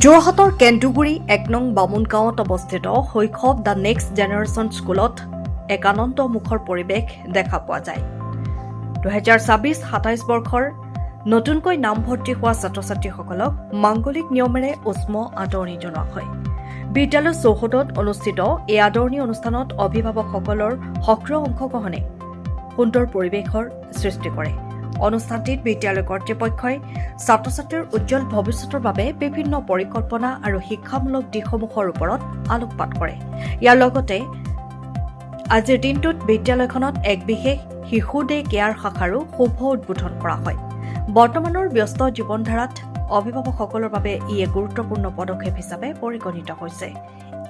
যোৰহাটৰ কেন্দুগুৰি ১ নং বামুণ গাঁৱত অৱস্থিত শৈশৱ দ্য নেক্সট জেনেৰেশ্যন স্কুলত এক আনন্দমুখৰ পৰিৱেশ দেখা পোৱা যায়। 2026-27 বৰ্ষৰ নতুনকৈ নামভৰ্তি হোৱা ছাত্ৰ-ছাত্ৰীসকলক মাংগলিক নিয়মেৰে উষ্ম আদৰণি জনোৱা হয়। বিদ্যালয় চৌহদত অনুষ্ঠিত এই আদৰণি অনুষ্ঠানত অভিভাৱকসকলৰ সক্ৰিয় অংশগ্ৰহণে সুন্দৰ পৰিৱেশৰ সৃষ্টি কৰে। অনুষ্ঠানটিত বিদ্যালয় কৰ্তৃপক্ষই ছাত্ৰ-ছাত্ৰীৰ উজ্জ্বল ভৱিষ্যতৰ বাবে বিভিন্ন পৰিকল্পনা আৰু শিক্ষামূলক দিশসমূহৰ ওপৰত আলোকপাত কৰে। ইয়াৰ লগতে আজিৰ দিনটোত বিদ্যালয়খনত এক বিশেষ শিশু ডে কেয়াৰ শাখাৰো শুভ উদ্বোধন কৰা হয়। বৰ্তমানৰ ব্যস্ত জীৱনধাৰাত অভিভাৱকসকলৰ বাবে ই এক গুৰুত্বপূৰ্ণ পদক্ষেপ হিচাপে পৰিগণিত হৈছে।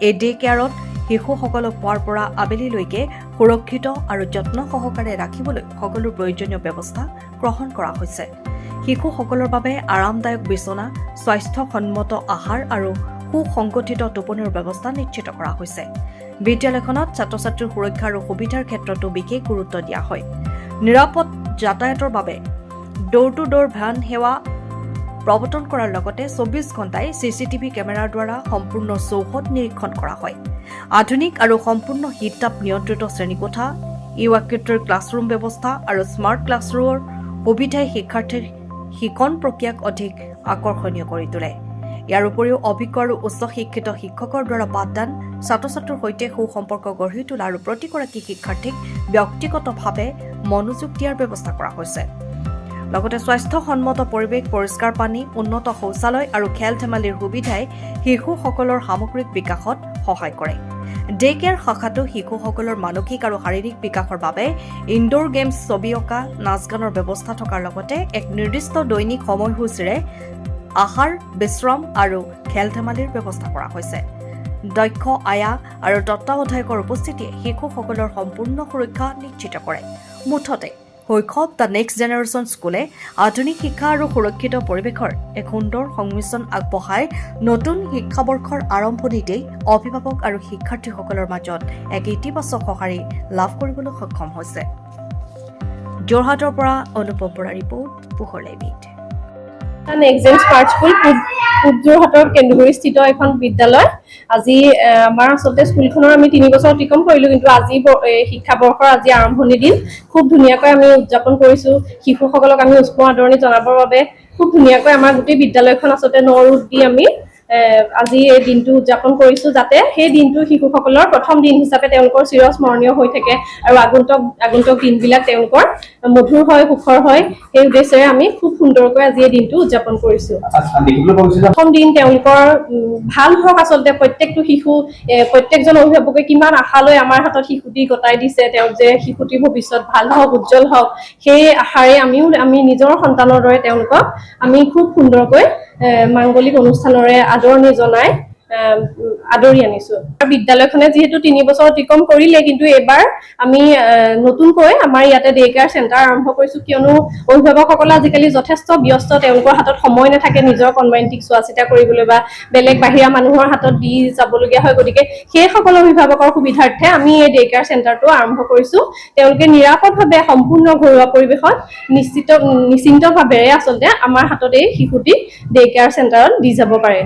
এই ডে কেয়াৰত শিশুসকলক পুৱাৰ পৰা আবেলিলৈকে সুৰক্ষিত আৰু যত্ন সহকাৰে ৰাখিবলৈ সকলো প্ৰয়োজনীয় ব্যৱস্থা গ্ৰহণ কৰা হৈছে। শিশুসকলৰ বাবে আৰামদায়ক বিচনা, স্বাস্থ্যসন্মত আহাৰ আৰু সুসংগঠিত টোপনিৰ ব্যৱস্থা নিশ্চিত কৰা হৈছে। বিদ্যালয়খনত ছাত্ৰ-ছাত্ৰীৰ সুৰক্ষা আৰু সুবিধাৰ ক্ষেত্ৰতো বিশেষ গুৰুত্ব দিয়া হয়। নিৰাপদ যাতায়াতৰ বাবে ড'ৰ টু ড'ৰ ভ্যান সেৱা প্ৰৱৰ্তন কৰাৰ লগতে 24 ঘণ্টাই CCTV কেমেৰাৰ দ্বাৰা সম্পূৰ্ণ চৌহদ নিৰীক্ষণ কৰা হয়। আধুনিক আৰু সম্পূৰ্ণ শীততাপ নিয়ন্ত্ৰিত শ্ৰেণীকোঠা, ইউ-আকৃতিৰ ক্লাছৰুম ব্যৱস্থা আৰু স্মাৰ্ট ক্লাছৰুমৰ সুবিধাই শিক্ষাৰ্থীৰ শিক্ষণ প্ৰক্ৰিয়াক অধিক আকৰ্ষণীয় কৰি তোলে। ইয়াৰ উপৰিও অভিজ্ঞ আৰু উচ্চ শিক্ষিত শিক্ষকৰ দ্বাৰা পাঠদান, ছাত্ৰ-ছাত্ৰীৰ সৈতে সুসম্পৰ্ক গঢ়ি তোলা আৰু প্ৰতিগৰাকী শিক্ষাৰ্থীক ব্যক্তিগতভাৱে মনোযোগ দিয়াৰ ব্যৱস্থা কৰা হৈছে। লগতে স্বাস্থ্যসন্মত পৰিৱেশ, পৰিষ্কাৰ পানী, উন্নত শৌচালয় আৰু খেল-ধেমালিৰ সুবিধাই শিশুসকলৰ সামগ্ৰিক বিকাশত সহায় কৰে। ডে কেয়াৰ শাখাটো শিশুসকলৰ মানসিক আৰু শাৰীৰিক বিকাশৰ বাবে ইনডোৰ গেমছ, ছবি অঁকা, নাচ-গানৰ ব্যৱস্থা থকাৰ লগতে এক নিৰ্দিষ্ট দৈনিক সময়সূচীৰে আহাৰ, বিশ্ৰাম আৰু খেল-ধেমালিৰ ব্যৱস্থা কৰা হৈছে। দক্ষ আয়া আৰু তত্ত্বাৱধায়কৰ উপস্থিতিয়ে শিশুসকলৰ সম্পূৰ্ণ সুৰক্ষা নিশ্চিত কৰে। মুঠতে শৈশৱ দ্য নেক্সট জেনেৰেশ্যন স্কুলে আধুনিক শিক্ষা আৰু সুৰক্ষিত পৰিৱেশৰ এক সুন্দৰ সংমিশ্ৰণ আগবঢ়াই নতুন শিক্ষাবৰ্ষৰ আৰম্ভণিতেই অভিভাৱক আৰু শিক্ষাৰ্থীসকলৰ মাজত এক ইতিবাচক সঁহাৰি লাভ কৰিবলৈ সক্ষম হৈছে। যোৰহাটৰ পৰা অনুপম বৰা ৰিপৰ্ট, পোহৰ লাইভ। নেক্সট জেন স্মাৰ্ট স্কুল পূব যোৰহাটৰ কেন্দুগুৰিস্থিত এখন বিদ্যালয়। আজি আমাৰ আচলতে স্কুলখনৰ আমি 3 বছৰ অতিক্ৰম কৰিলোঁ, কিন্তু আজি শিক্ষাবৰ্ষৰ আজি আৰম্ভণি দিন খুব ধুনীয়াকৈ আমি উদযাপন কৰিছোঁ। শিশুসকলক আমি উষ্ম আদৰণি জনাবৰ বাবে খুব ধুনীয়াকৈ আমাৰ গোটেই বিদ্যালয়খন আচলতে নৰুদ দি আমি আজি এই দিনটো উদযাপন কৰিছোঁ, যাতে সেই দিনটো শিশুসকলৰ প্ৰথম দিন হিচাপে তেওঁলোকৰ চিৰস্মৰণীয় হৈ থাকে আৰু আগন্তুক দিনবিলাক তেওঁলোকৰ মধুৰ হয়, সুখৰ হয়। সেই উদ্দেশ্যেৰে আমি খুব সুন্দৰকৈ আজি এই দিনটো উদযাপন কৰিছোঁ। প্ৰথম দিন তেওঁলোকৰ ভাল হওক, আচলতে প্ৰত্যেকটো শিশু প্ৰত্যেকজন অভিভাৱকে কিমান আশা লৈ আমাৰ হাতত শিশুটি গতাই দিছে, তেওঁ যে শিশুটিৰ ভৱিষ্যত ভাল হওক, উজ্জ্বল হওক, সেই আশাৰে আমি নিজৰ সন্তানৰ দৰে তেওঁলোকক আমি খুব সুন্দৰকৈ মাংগলিক অনুষ্ঠানৰে আদৰণি জনাই আদৰি আনিছোঁ। বিদ্যালয়খনে যিহেতু 3 বছৰ অতিক্ৰম কৰিলে, কিন্তু এইবাৰ আমি নতুনকৈ আমাৰ ইয়াতে ডে কেয়াৰ চেণ্টাৰ আৰম্ভ কৰিছোঁ, কিয়নো অভিভাৱকসকলে আজিকালি যথেষ্ট ব্যস্ত, তেওঁলোকৰ হাতত সময় নাথাকে নিজৰ কণমানিটিক চোৱা চিতা কৰিবলৈ বা বেলেগ বাহিৰা মানুহৰ হাতত দি যাবলগীয়া হয়। গতিকে সেইসকল অভিভাৱকৰ সুবিধাৰ্থে আমি এই ডে কেয়াৰ চেণ্টাৰটো আৰম্ভ কৰিছোঁ। তেওঁলোকে নিৰাপদভাৱে সম্পূৰ্ণ ঘৰুৱা পৰিৱেশত নিশ্চিন্তভাৱেৰে আচলতে আমাৰ হাতত এই শিশুটিক ডে কেয়াৰ চেণ্টাৰত দি যাব পাৰে।